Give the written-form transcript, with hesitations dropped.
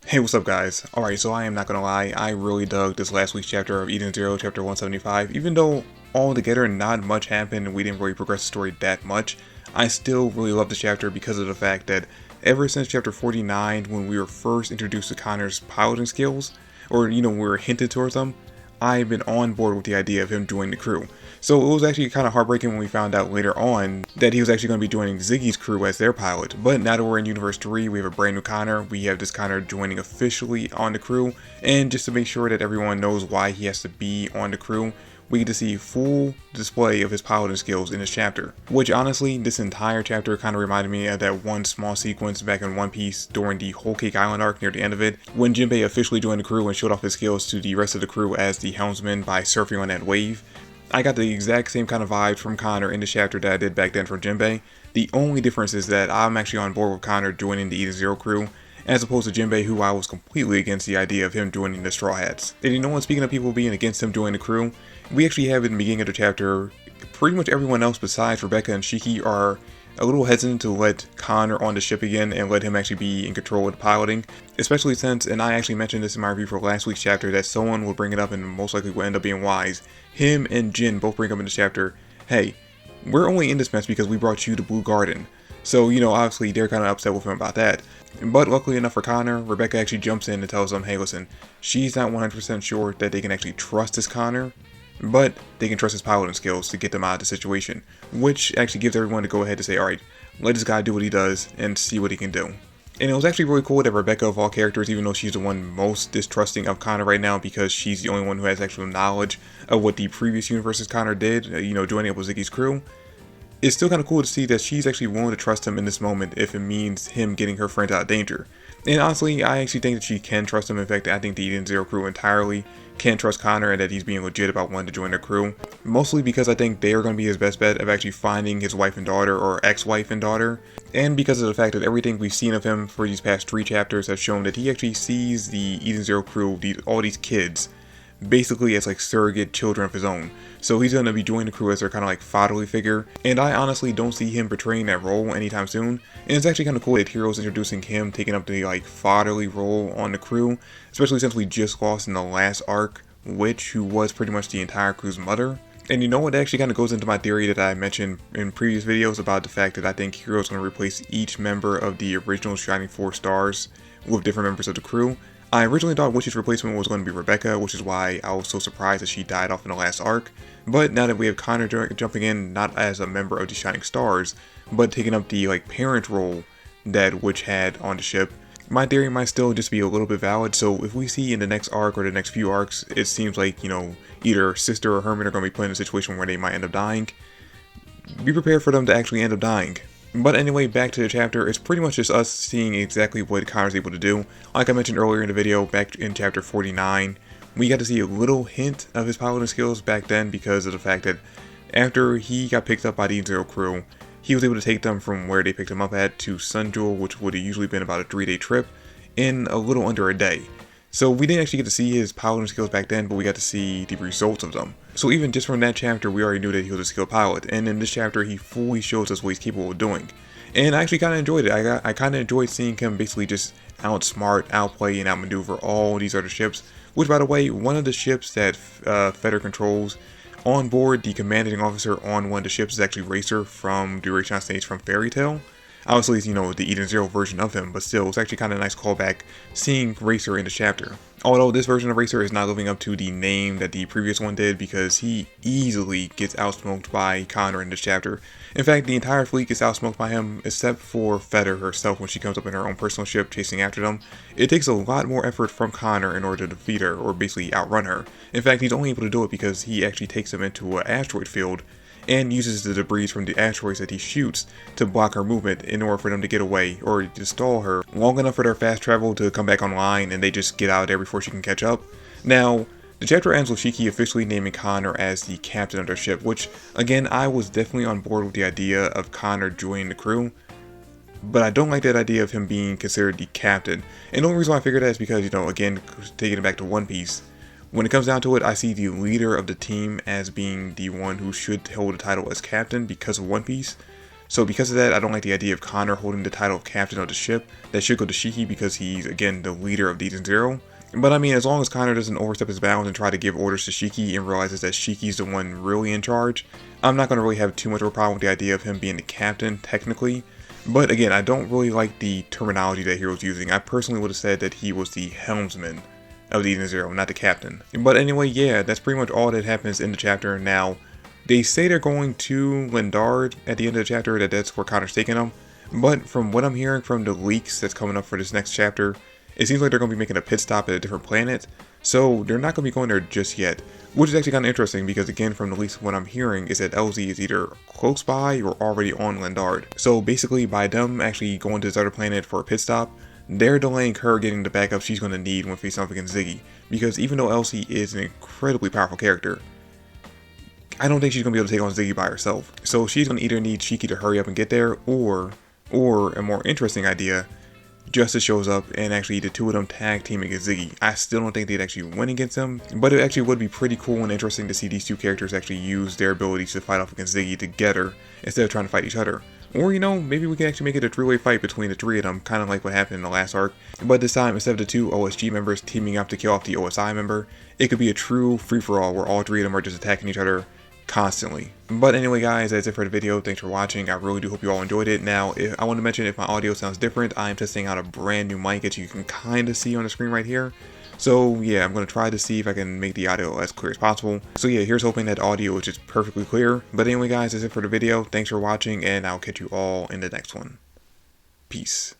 Hey, what's up guys? Alright, so I am not gonna lie, I really dug this last week's chapter of Eden Zero, chapter 175. Even though altogether not much happened and we didn't really progress the story that much, I still really love this chapter because of the fact that ever since chapter 49, when we were first introduced to Connor's piloting skills, or we were hinted towards them, I've been on board with the idea of him joining the crew. So it was actually kind of heartbreaking when we found out later on that he was actually going to be joining Ziggy's crew as their pilot. But now that we're in Universe 3, we have a brand new Connor. We have this Connor joining officially on the crew. And just to make sure that everyone knows why he has to be on the crew, we get to see full display of his piloting skills in this chapter. Which honestly, this entire chapter kind of reminded me of that one small sequence back in One Piece during the Whole Cake Island arc near the end of it, when Jinbei officially joined the crew and showed off his skills to the rest of the crew as the helmsman by surfing on that wave. I got the exact same kind of vibes from Connor in this chapter that I did back then from Jinbei. The only difference is that I'm actually on board with Connor joining the Eden Zero crew, as opposed to Jinbei, who I was completely against the idea of him joining the Straw Hats. And speaking of people being against him joining the crew, we actually have in the beginning of the chapter, pretty much everyone else besides Rebecca and Shiki are a little hesitant to let Connor on the ship again and let him actually be in control of the piloting, especially since, and I actually mentioned this in my review for last week's chapter, that someone will bring it up and most likely will end up being wise. Him and Jin both bring up in this chapter, hey, we're only in this mess because we brought you to Blue Garden. So, obviously they're kind of upset with him about that. But luckily enough for Connor, Rebecca actually jumps in and tells them, hey listen, she's not 100% sure that they can actually trust this Connor, but they can trust his piloting skills to get them out of the situation, which actually gives everyone to go ahead to say, alright, let this guy do what he does and see what he can do. And it was actually really cool that Rebecca, of all characters, even though she's the one most distrusting of Connor right now because she's the only one who has actual knowledge of what the previous universe's Connor did, joining up with Ziggy's crew, it's still kind of cool to see that she's actually willing to trust him in this moment if it means him getting her friends out of danger. And honestly, I actually think that she can trust him. In fact, I think the Eden Zero crew entirely can trust Connor and that he's being legit about wanting to join their crew. Mostly because I think they are going to be his best bet of actually finding his wife and daughter, or ex-wife and daughter. And because of the fact that everything we've seen of him for these past 3 chapters has shown that he actually sees the Eden Zero crew, all these kids, basically as like surrogate children of his own. So he's going to be joining the crew as their kind of like fatherly figure, and I honestly don't see him portraying that role anytime soon. And it's actually kind of cool that Hiro's introducing him, taking up the like fatherly role on the crew, especially since we just lost in the last arc Witch, who was pretty much the entire crew's mother. And it actually kind of goes into my theory that I mentioned in previous videos about the fact that I think Hiro's going to replace each member of the original Shining 4 Stars with different members of the crew. I originally thought Witch's replacement was going to be Rebecca, which is why I was so surprised that she died off in the last arc. But now that we have Connor jumping in, not as a member of the Shining Stars, but taking up the parent role that Witch had on the ship, my theory might still just be a little bit valid. So if we see in the next arc or the next few arcs, it seems like, either Sister or Herman are going to be put in a situation where they might end up dying, be prepared for them to actually end up dying. But anyway, back to the chapter, it's pretty much just us seeing exactly what Connor's able to do. Like I mentioned earlier in the video, back in chapter 49, we got to see a little hint of his piloting skills back then because of the fact that after he got picked up by the Zero crew, he was able to take them from where they picked him up at to Sunjewel, which would have usually been about a 3-day trip, in a little under a day. So we didn't actually get to see his piloting skills back then, but we got to see the results of them. So even just from that chapter, we already knew that he was a skilled pilot, and in this chapter, he fully shows us what he's capable of doing. And I actually kind of enjoyed it. I kind of enjoyed seeing him basically just outsmart, outplay, and outmaneuver all these other ships, which, by the way, one of the ships that Feder controls on board, the commanding officer on one of the ships is actually Racer from Duration on Stage from Fairy Tail. Obviously, it's, the Eden Zero version of him, but still, it's actually kind of a nice callback seeing Racer in the chapter. Although this version of Racer is not living up to the name that the previous one did because he easily gets outsmoked by Conor in this chapter. In fact, the entire fleet gets outsmoked by him except for Feder herself when she comes up in her own personal ship chasing after them. It takes a lot more effort from Conor in order to defeat her or basically outrun her. In fact, he's only able to do it because he actually takes them into an asteroid field and uses the debris from the asteroids that he shoots to block her movement in order for them to get away or to stall her long enough for their fast travel to come back online and they just get out of there before she can catch up. Now, the chapter ends with Shiki officially naming Conor as the captain of their ship, which, again, I was definitely on board with the idea of Conor joining the crew, but I don't like that idea of him being considered the captain. And the only reason why I figured that is because, again, taking it back to One Piece, when it comes down to it, I see the leader of the team as being the one who should hold the title as captain because of One Piece. So because of that, I don't like the idea of Conor holding the title of captain of the ship. That should go to Shiki because he's, again, the leader of Eden Zero. But I mean, as long as Conor doesn't overstep his bounds and try to give orders to Shiki and realizes that Shiki's the one really in charge, I'm not going to really have too much of a problem with the idea of him being the captain, technically. But again, I don't really like the terminology that he was using. I personally would have said that he was the helmsman of the Eden Zero, not the captain. But anyway, yeah, that's pretty much all that happens in the chapter. Now, they say they're going to Lindard at the end of the chapter, that's where Conor's taking them. But from what I'm hearing from the leaks that's coming up for this next chapter, it seems like they're going to be making a pit stop at a different planet. So they're not going to be going there just yet. Which is actually kind of interesting because, again, from the leaks, what I'm hearing is that LZ is either close by or already on Lindard. So basically, by them actually going to this other planet for a pit stop, they're delaying her getting the backup she's going to need when facing off against Ziggy. Because even though Elsie is an incredibly powerful character, I don't think she's going to be able to take on Ziggy by herself. So she's going to either need Shiki to hurry up and get there, or a more interesting idea, Justice shows up and actually the two of them tag team against Ziggy. I still don't think they'd actually win against him, but it actually would be pretty cool and interesting to see these two characters actually use their abilities to fight off against Ziggy together instead of trying to fight each other. Or, you know, maybe we can actually make it a three-way fight between the three of them, kind of like what happened in the last arc. But this time, instead of the two OSG members teaming up to kill off the OSI member, it could be a true free-for-all where all three of them are just attacking each other constantly. But anyway, guys, that's it for the video. Thanks for watching. I really do hope you all enjoyed it. Now, I want to mention, if my audio sounds different, I am testing out a brand new mic that you can kind of see on the screen right here. So yeah, I'm going to try to see if I can make the audio as clear as possible. So yeah, here's hoping that audio is just perfectly clear. But anyway, guys, that's it for the video. Thanks for watching, and I'll catch you all in the next one. Peace.